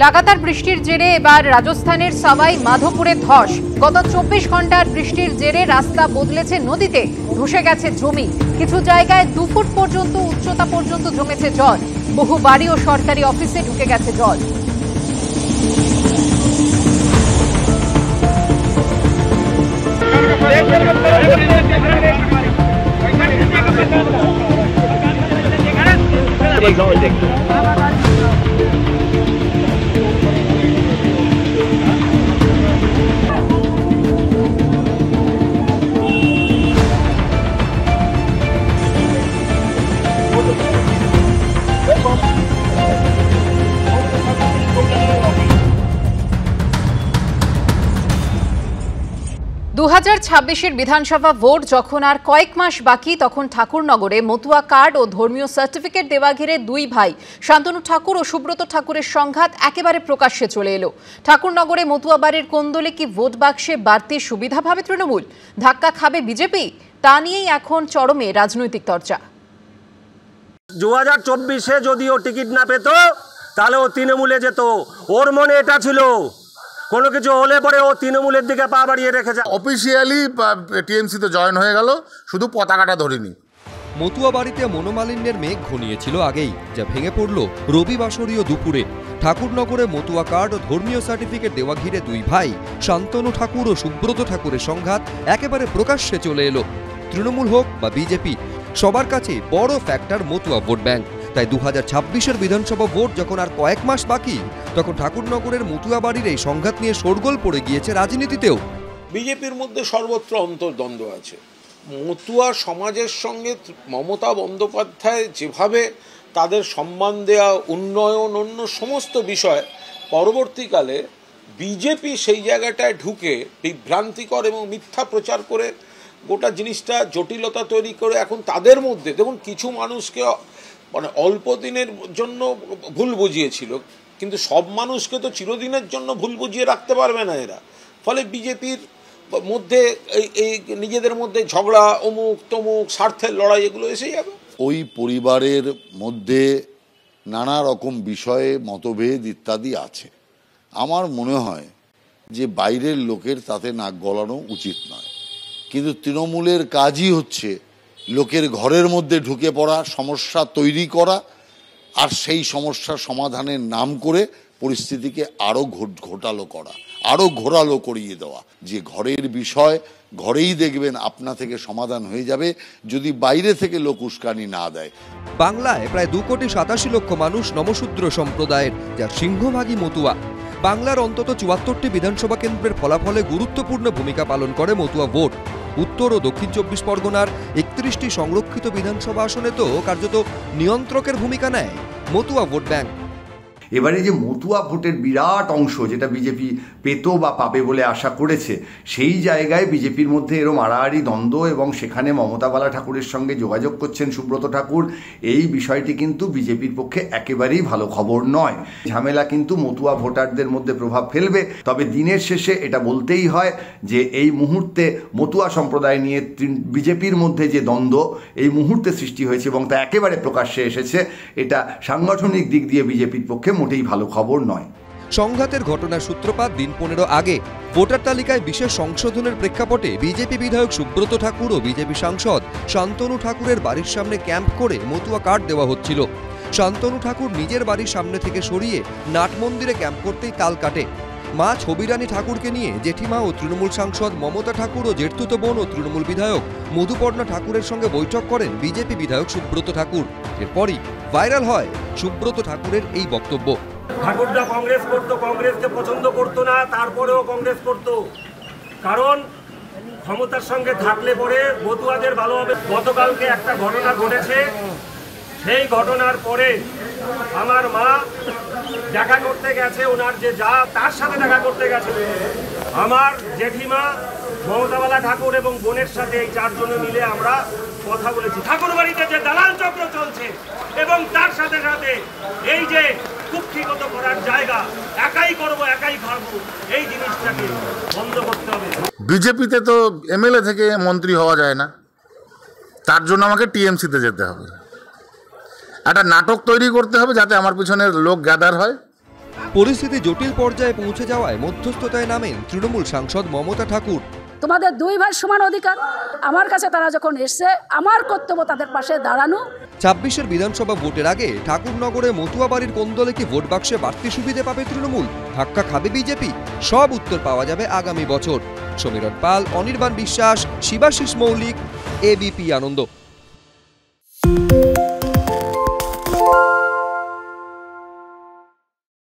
লাগাতার বৃষ্টির জেরে এবার রাজস্থানের সাওয়াই মাধোপুরে ধস। গত 24 ঘন্টার বৃষ্টির জেরে রাস্তা বদলেছে নদীতে, ধসে গেছে জমি। কিছু জায়গায় 2 ফুট পর্যন্ত উচ্চতা পর্যন্ত জমেছে জল। বহু বাড়ি ও সরকারি অফিসে ঢুকে গেছে জল। দু 2026-এর বিধানসভা ভোট যখন আর কয়েক মাস বাকি, তখন ঠাকুরনগরে মতুয়া কার্ড ও ধর্মীয় সার্টিফিকেট দেওয়া ঘিরে দুই ভাই শান্তনু ঠাকুর ও সুব্রত ঠাকুরের সংঘাত একেবারে প্রকাশ্যে চলে এলো। ঠাকুরনগরে মতুয়া বাড়ির কোন্দলে কি ভোট বাক্সে বাড়তি সুবিধা ভাবে তৃণমূল? ধাক্কা খাবে বিজেপি? তা নিয়েই এখন চরমে রাজনৈতিক চর্চা। 2024-এ যদি ও টিকিট না পেত তাহলে ও তৃণমূলে যেত। ওর মনে এটা ছিল, কোনো কিছু হলে পরে ও তৃণমূলের দিকে পা বাড়িয়ে রেখেছে। অফিসিয়ালি টিএমসিতে জয়েন হয়ে গেল, শুধু পতাকাটা ধরিনি। মতুয়া বাড়িতে মনোমালিন্যের মেঘ ঘনিয়েছিল আগেই, যা ভেঙে পড়ল রবিবাসরীয় দুপুরে। ঠাকুরনগরে মতুয়া কার্ড ও ধর্মীয় সার্টিফিকেট দেওয়া ঘিরে দুই ভাই শান্তনু ঠাকুর ও সুব্রত ঠাকুরের সংঘাত একেবারে প্রকাশ্যে চলে এলো। তৃণমূল হোক বা বিজেপি, সবার কাছে বড় ফ্যাক্টর মতুয়া ভোট ব্যাংক। তাই 2026-এর বিধানসভা ভোট যখন আর কয়েক মাস বাকি, তখন ঠাকুরনগরের মতুয়া বাড়ির এই সংঘাত নিয়ে শোরগোল পড়ে গিয়েছে রাজনীতিতেও। বিজেপির মধ্যে সর্বত্র অন্তর্দ্বন্দ্ব আছে। মতুয়া সমাজের সঙ্গে মমতা বন্দ্যোপাধ্যায় যেভাবে তাদের সম্মান দেওয়া, উন্নয়ন, অন্য সমস্ত বিষয়, পরবর্তীকালে বিজেপি সেই জায়গাটায় ঢুকে বিভ্রান্তিকর এবং মিথ্যা প্রচার করে গোটা জিনিসটা জটিলতা তৈরি করে এখন তাদের মধ্যে দেখুন, কিছু মানুষকে মানে অল্প দিনের জন্য ভুল বুঝিয়েছিল, কিন্তু সব মানুষকে তো চিরদিনের জন্য ভুল বুঝিয়ে রাখতে পারবে না এরা। ফলে বিজেপির মধ্যে এই নিজেদের মধ্যে ঝগড়া, অমুক তমুক, স্বার্থের লড়াই, এগুলো এসে যাবে। ওই পরিবারের মধ্যে নানা রকম বিষয়ে মতভেদ ইত্যাদি আছে। আমার মনে হয় যে বাইরের লোকের তাতে নাক গলানো উচিত নয়, কিন্তু তৃণমূলের কাজই হচ্ছে লোকের ঘরের মধ্যে ঢুকে পড়া, সমস্যা তৈরি করা, আর সেই সমস্যার সমাধানের নাম করে পরিস্থিতিকে আরও ঘোটালো করা, আরও ঘোরালো করিয়ে দেওয়া। যে ঘরের বিষয় ঘরেই দেখবেন আপনা থেকে সমাধান হয়ে যাবে, যদি বাইরে থেকে লোক উস্কানি না দেয়। বাংলায় প্রায় 2,87,00,000 মানুষ নমশূদ্র সম্প্রদায়ের, যার সিংহভাগই মতুয়া। বাংলার অন্তত 74টি বিধানসভা কেন্দ্রের ফলাফলে গুরুত্বপূর্ণ ভূমিকা পালন করে মতুয়া ভোট। উত্তর ও দক্ষিণ 24 পরগনার 31টি সংরক্ষিত বিধানসভা আসনে তো কার্যত নিয়ন্ত্রকের ভূমিকা নেয় মতুয়া ভোট ব্যাংক। এবারে যে মতুয়া ভোটের বিরাট অংশ যেটা বিজেপি পেত বা পাবে বলে আশা করেছে, সেই জায়গায় বিজেপির মধ্যে এরম আড়াআড়ি দ্বন্দ্ব এবং সেখানে মমতা বালা ঠাকুরের সঙ্গে যোগাযোগ করছেন সুব্রত ঠাকুর, এই বিষয়টি কিন্তু বিজেপির পক্ষে একেবারেই ভালো খবর নয়। ঝামেলা কিন্তু মতুয়া ভোটারদের মধ্যে প্রভাব ফেলবে। তবে দিনের শেষে এটা বলতেই হয় যে এই মুহূর্তে মতুয়া সম্প্রদায় নিয়ে বিজেপির মধ্যে যে দ্বন্দ্ব এই মুহূর্তে সৃষ্টি হয়েছে এবং তা একেবারে প্রকাশ্যে এসেছে, এটা সাংগঠনিক দিক দিয়ে বিজেপির পক্ষে মোটেই ভালো খবর নয়। সংঘাতের ঘটনার সূত্রপাত দিন 15 আগে। ভোটার তালিকায় বিশেষ সংশোধনের প্রেক্ষাপটে বিজেপি বিধায়ক সুব্রত ঠাকুর ও বিজেপি সাংসদ শান্তনু ঠাকুরের বাড়ির সামনে ক্যাম্প করে মতুয়া কার্ড দেওয়া হচ্ছিল। শান্তনু ঠাকুর নিজের বাড়ির সামনে থেকে সরিয়ে নাট মন্দিরে ক্যাম্প করতেই তাল কাটে। মা ছবিরানী ঠাকুরকে নিয়ে জেঠিমা ও তৃণমূল সাংসদ মমতা ঠাকুর ও জেঠতুতো বোন ও তৃণমূল বিধায়ক মধুপর্ণা ঠাকুরের সঙ্গে বৈঠক করেন বিজেপি বিধায়ক সুব্রত ঠাকুর। এরপরই ভাইরাল হয় সুব্রত ঠাকুরের এই বক্তব্য। ঠাকুরদা কংগ্রেস করতো, কংগ্রেসকে পছন্দ করতো না, তারপরেও কংগ্রেস করতো, কারণ ক্ষমতার সঙ্গে থাকলে পরে মতুয়াদের ভালো হবে। গতকালকে একটা ঘটনা ঘটেছে, সেই ঘটনার পরে আমার মা দেখা করতে গেছে, ওনার যে যা তার সাথে দেখা করতে গেছে। আমার জেঠিমা, মমতাবালা ঠাকুর এবং বোনের সাথে এই 4 জনে মিলে আমরা কথা বলেছি। ঠাকুর বাড়িতে যে দালাল চক্র চলছে এবং তার সাথে সাথে এই যে কুক্ষিগত করার জায়গা, একাই করব একাই খাবো, এই জিনিসটাকে বন্ধ করতে হবে। বিজেপিতে তো এমএলএ থেকে মন্ত্রী হওয়া যায় না, তার জন্য আমাকে টিএমসিতে যেতে হবে। একটা নাটক তৈরি করতে হবে যাতে আমার পিছনে লোক গ্যাদার হয়। পরিস্থিতি জটিল পর্যায়ে পৌঁছে যাওয়ায় মধ্যস্থতায় নামেন তৃণমূল সাংসদ মমতা ঠাকুর। তোমাদের দুই ভাই সমান অধিকার, আমার কাছে তারা যখন এসছে আমার কর্তব্য তাদের পাশে দাঁড়ানো। 26-এর বিধানসভা ভোটের আগে ঠাকুরনগরে মতুয়া বাড়ির কোন দলে কি ভোট বাক্সে বাড়তি সুবিধে পাবে তৃণমূল, ধাক্কা খাবে বিজেপি, সব উত্তর পাওয়া যাবে আগামী বছর। সমীরণ পাল, অনির্বাণ বিশ্বাস, শিবাশিস মৌলিক, এবিপি আনন্দ।